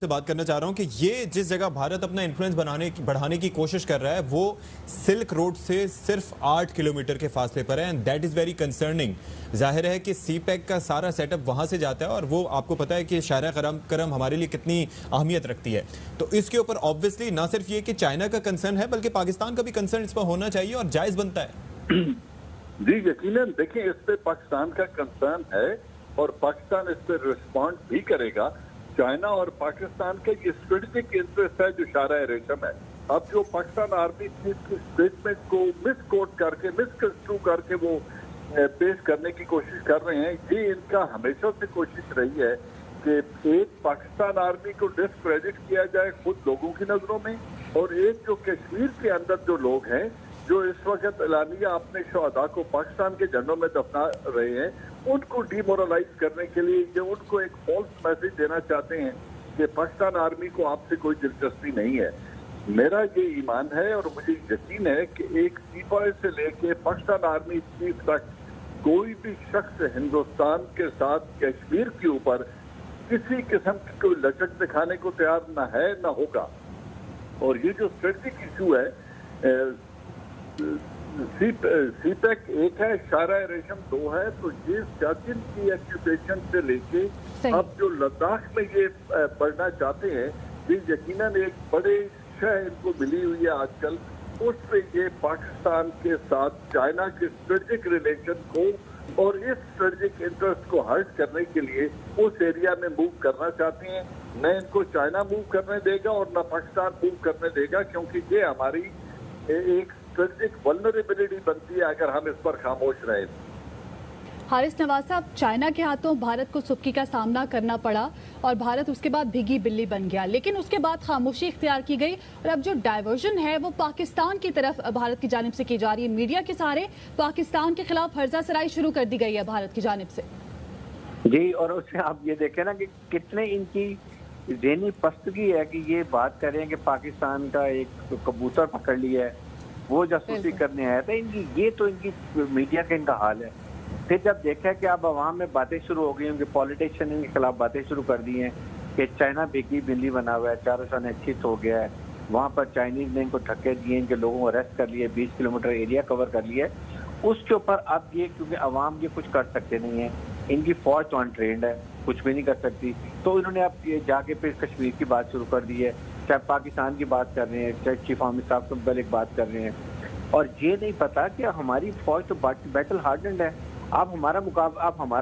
से बात करना चाह रहा हूं कि ये जिस जगह भारत अपना इन्फ्लुएंस बढ़ाने की कोशिश कर रहा है वो सिल्क रोड से सिर्फ 8 किलोमीटर के फासले पर है and that is very concerning. जाहिर है कि सी पैक का सारा सेटअप वहां से जाता है और वो आपको पता है कि शायरा करम हमारे लिए कितनी अहमियत रखती है। तो इसके ऊपर ऑब्वियसली ना सिर्फ ये कि चाइना का कंसर्न है बल्कि पाकिस्तान का भी कंसर्न इस पर होना चाहिए और जायज बनता है। जी यकीनन, देखिए इस पे पाकिस्तान का कंसर्न है और पाकिस्तान इस पे रिस्पॉन्ड भी करेगा। चाइना और पाकिस्तान का ये स्ट्रेटेजिक इंटरेस्ट है जो शारा रेशम है। अब जो पाकिस्तान आर्मी चीफ की स्टेटमेंट को मिसकोट करके मिसकंस्ट्रू करके वो पेश करने की कोशिश कर रहे हैं, ये इनका हमेशा से कोशिश रही है कि एक पाकिस्तान आर्मी को डिस्क्रेडिट किया जाए खुद लोगों की नजरों में, और एक जो कश्मीर के अंदर जो लोग हैं जो इस वक्त एलानिया अपने शहदा को पाकिस्तान के झंडों में दफना रहे हैं, उनको डिमोरलाइज करने के लिए ये उनको एक फॉल्स मैसेज देना चाहते हैं कि पाकिस्तान आर्मी को आपसे कोई दिलचस्पी नहीं है। मेरा ये ईमान है और मुझे यकीन है कि एक सीपाही से लेके पाकिस्तान आर्मी चीफ तक कोई भी शख्स हिंदुस्तान के साथ कश्मीर के ऊपर किसी किस्म की कोई लचक दिखाने को तैयार न है न होगा। और ये जो स्ट्रेटेजिक इशू है, सीपैक एक है, शारा रेशम 2 है, तो ये सियाचिन की एक्यूपेशन से लेके अब जो लद्दाख में ये बढ़ना चाहते हैं, ये यकीनन एक बड़े शह इनको मिली हुई है आजकल, उस पे ये पाकिस्तान के साथ चाइना के स्ट्रेटेजिक रिलेशन को और इस स्ट्रेटेजिक इंटरेस्ट को हर्ट करने के लिए उस एरिया में मूव करना चाहते हैं। न इनको चाइना मूव करने देगा और न पाकिस्तान मूव करने देगा, क्योंकि ये हमारी एक स्ट्रेटेजिक वल्नरेबिलिटी बनती है अगर हम इस पर खामोश रहे। हारिस नवाज साहब, चाइना के हाथों भारत को सुबकी का सामना करना पड़ा और भारत उसके बाद भीगी बिल्ली बन गया, लेकिन उसके बाद खामोशी इख्तियार की गई और अब जो डायवर्जन है वो पाकिस्तान की तरफ भारत की जानिब से की जा रही है। मीडिया के सहारे पाकिस्तान के खिलाफ हर्जा सराई शुरू कर दी गई है भारत की जानिब से। जी, और उससे आप ये देखें ना कि कितने इनकी ज़हनी पस्तगी है कि ये बात करें कि पाकिस्तान का एक कबूतर पकड़ लिया है, वो जासूसी करने आया था। इनकी मीडिया का इनका हाल है। फिर जब देखा कि अब अवाम में बातें शुरू हो गई, उनके पॉलिटिशियन इनके खिलाफ बातें शुरू कर दी हैं कि चाइना भीगी बिल्ली बना हुआ है, चारों अनिश्चित हो गया है, वहाँ पर चाइनीज ने इनको धक्के दिए, इनके लोगों को अरेस्ट कर लिए, 20 किलोमीटर एरिया कवर कर लिया। उसके ऊपर अब ये, क्योंकि अवाम ये कुछ कर सकते नहीं है, इनकी फौज तो अनट्रेंड है, कुछ भी नहीं कर सकती, तो इन्होंने अब ये जाके फिर कश्मीर की बात शुरू कर दी है, चाहे पाकिस्तान की बात कर रहे हैं, चाहे चीफ आर्मी साहब से मुतालिक बात कर रहे हैं। और ये नहीं पता कि हमारी फौज तो बैटल हार्डन्ड है, आप हमारा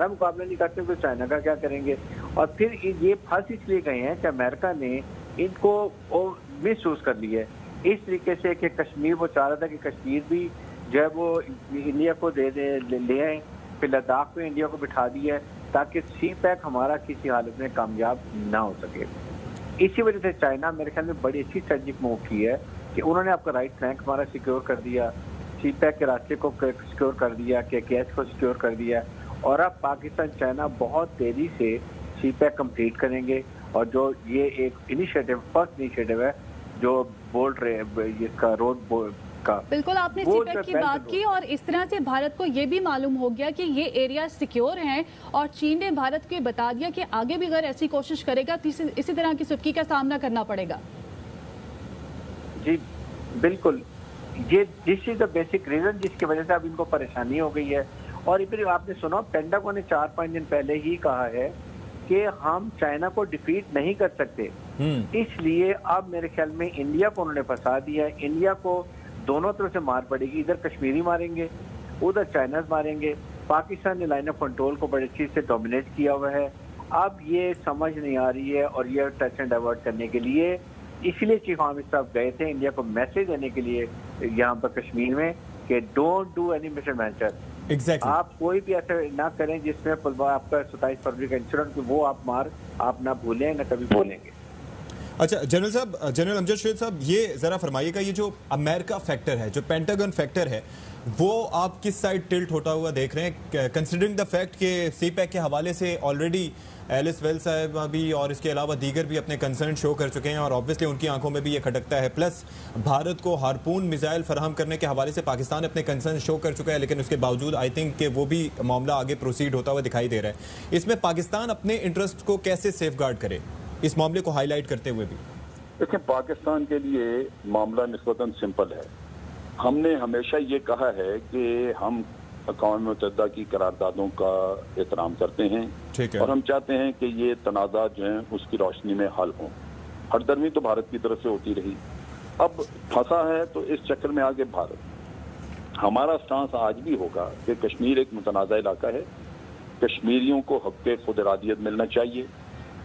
मुकाबला नहीं करते तो चाइना का क्या करेंगे। और फिर ये फंस इसलिए गए हैं कि अमेरिका ने इनको मिस यूज कर लिया है इस तरीके से कि कश्मीर, वो चाह रहा था कि कश्मीर भी जो है वो इंडिया को ले आए, फिर लद्दाख में इंडिया को बिठा दिया है ताकि सी पैक हमारा किसी हालत में कामयाब ना हो सके। इसी वजह से चाइना मेरे ख्याल में बड़ी अच्छी स्ट्रेटेजिक मूव की है कि उन्होंने आपका राइट फ्लैंक हमारा सिक्योर कर दिया, सी पैक के रास्ते को सिक्योर कर दिया, केकेएस को सिक्योर कर दिया, और अब पाकिस्तान चाइना बहुत तेजी से सी पैक कंप्लीट करेंगे। और जो ये एक इनिशिएटिव, फर्स्ट इनिशिएटिव है जो बोल्ड रहे इसका रोड का, बिल्कुल आपने सीपैक की बात की और इस तरह से भारत को ये भी मालूम हो गया कि ये एरिया सिक्योर हैं और चीन ने भारत को बता दिया कि आगे भी अगर ऐसी कोशिश करेगा तो इसी तरह की सुबकी का सामना करना पड़ेगा। जी बिल्कुल, ये this is the basic reason जिसकी वजह से अब इनको परेशानी हो गई है। और फिर आपने सुना पेंटागन ने 4-5 दिन पहले ही कहा है कि हम चाइना को डिफीट नहीं कर सकते, इसलिए अब मेरे ख्याल में इंडिया को उन्होंने फंसा दिया है। इंडिया को दोनों तरफ से मार पड़ेगी, इधर कश्मीरी मारेंगे, उधर चाइना मारेंगे। पाकिस्तान ने लाइन ऑफ कंट्रोल को बड़ी चीज से डोमिनेट किया हुआ है। अब ये समझ नहीं आ रही है और ये टच एंड डाइवर्ट करने के लिए इसलिए चीफ आर्मी साहब गए थे इंडिया को मैसेज देने के लिए यहाँ पर कश्मीर में कि don't do any mission venture, आप कोई भी ऐसा ना करें जिसमें आपका 27 फरवरी का इंसिडेंट वो आप ना भूलें, ना कभी भूलेंगे। अच्छा जनरल साहब, जनरल अमजद शेख साहब, ये जरा फरमाइएगा, ये जो अमेरिका फैक्टर है, जो पेंटागन फैक्टर है, वो आप किस साइड टिल्ट होता हुआ देख रहे हैं, कंसिडरिंग द फैक्ट कि सी पैक के हवाले से ऑलरेडी एलिस वेल साहब भी और इसके अलावा दीगर भी अपने कंसर्न शो कर चुके हैं और ऑब्वियसली उनकी आंखों में भी ये खटकता है, प्लस भारत को हारपून मिसाइल फराहम करने के हवाले से पाकिस्तान अपने कंसर्न शो कर चुका है, लेकिन उसके बावजूद आई थिंक कि वो भी मामला आगे प्रोसीड होता हुआ दिखाई दे रहा है। इसमें पाकिस्तान अपने इंटरेस्ट को कैसे सेफ गार्ड करे? इस मामले को हाईलाइट करते हुए भी? देखिए, पाकिस्तान के लिए मामला निस्बतन सिंपल है। हमने हमेशा ये कहा है कि हम अक़वाम मुत्तहिदा की करारदादों का एहतराम करते हैं, ठीक है। और हम चाहते हैं कि ये तनाज़ा जो हैं उसकी रोशनी में हल हों। हरदर्मी तो भारत की तरफ से होती रही, अब फंसा है तो इस चक्कर में आगे भारत। हमारा स्टांस आज भी होगा कि कश्मीर एक मुतनाज़ा इलाका है, कश्मीरियों को हक़ खुद इरादियत मिलना चाहिए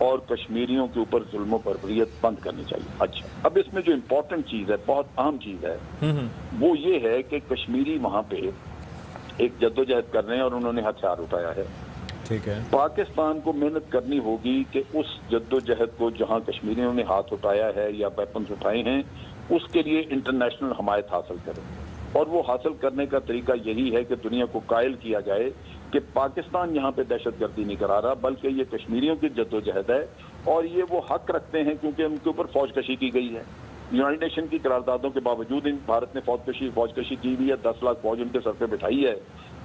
और कश्मीरियों के ऊपर जुल्म बर्बरियत बंद करनी चाहिए। अच्छा, अब इसमें जो इम्पोर्टेंट चीज़ है, बहुत अहम चीज़ है, वो ये है कि कश्मीरी वहाँ पे एक जद्दोजहद कर रहे हैं और उन्होंने हथियार उठाया है। ठीक है। पाकिस्तान को मेहनत करनी होगी कि उस जद्दोजहद को जहां कश्मीरियों ने हाथ उठाया है या वेपन्स उठाए हैं, उसके लिए इंटरनेशनल हमायत हासिल करें। और वो हासिल करने का तरीका यही है कि दुनिया को कायल किया जाए कि पाकिस्तान यहाँ पे दहशतगर्दी नहीं करा रहा, बल्कि ये कश्मीरियों की जद्दोजहद है और ये वो हक रखते हैं क्योंकि उनके ऊपर फौजकशी की गई है। यूनाइटेड नेशन की करारदादों के बावजूद भारत ने फौजकशी की हुई है, 10 लाख फौज उनके सर पे बिठाई है,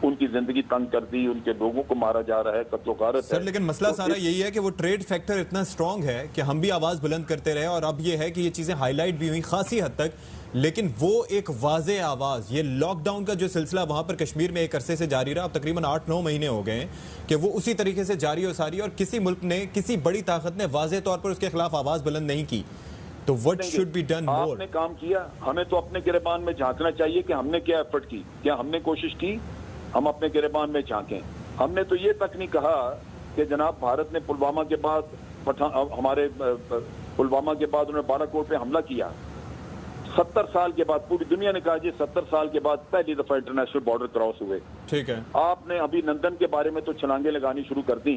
उनकी जिंदगी तंग कर दी, उनके लोगों को मारा जा रहा है, कत्लो-गारत है। सर, लेकिन मसला सारा यही है कि वो ट्रेड फैक्टर इतना स्ट्रांग है कि हम भी आवाज बुलंद करते रहे, और अब ये है कि ये चीजें हाईलाइट भी हुई खासी हद तक, लेकिन वो एक वाज़े आवाज, ये लॉकडाउन का जो सिलसिला वहां पर कश्मीर में एक अरसे से जारी रहा, अब तकरीबन 8-9 महीने हो गए हैं कि वो उसी तरीके से जारी और सारी, और किसी मुल्क ने, किसी बड़ी ताकत ने वाज़े तौर पर उसके खिलाफ आवाज बुलंद नहीं की। तो what should be done more? आपने काम किया, हमें तो अपने गिरबान में झांकना चाहिए कि हमने क्या एफर्ट की, क्या हमने कोशिश की, हम अपने गिरबान में झांकें। हमने तो ये तक नहीं कहा कि जनाब भारत ने पुलवामा के बाद हमारे पुलवामा के बाद उन्होंने बालाकोट पे हमला किया। 70 साल के बाद पूरी दुनिया ने कहा जी 70 साल के बाद पहली दफा इंटरनेशनल बॉर्डर क्रॉस हुए। ठीक है। आपने अभी लंदन के बारे में तो छलांगे लगानी शुरू कर दी,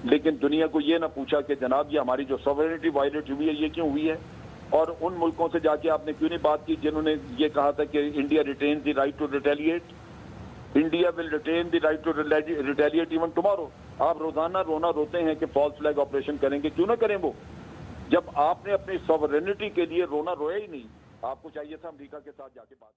लेकिन दुनिया को ये ना पूछा कि जनाब ये हमारी जो सॉवरेनिटी वायलेट हुई है ये क्यों हुई है, और उन मुल्कों से जाके आपने क्यों नहीं बात की जिन्होंने ये कहा था कि India retain the right to retaliate, India will retain the right to retaliate even tomorrow. आप रोजाना रोना रोते हैं कि फॉल्स फ्लैग ऑपरेशन करेंगे, क्यों ना करें वो, जब आपने अपनी सॉवरेनिटी के लिए रोना रोया ही नहीं। आपको चाहिए था अमेरिका के साथ जाके बात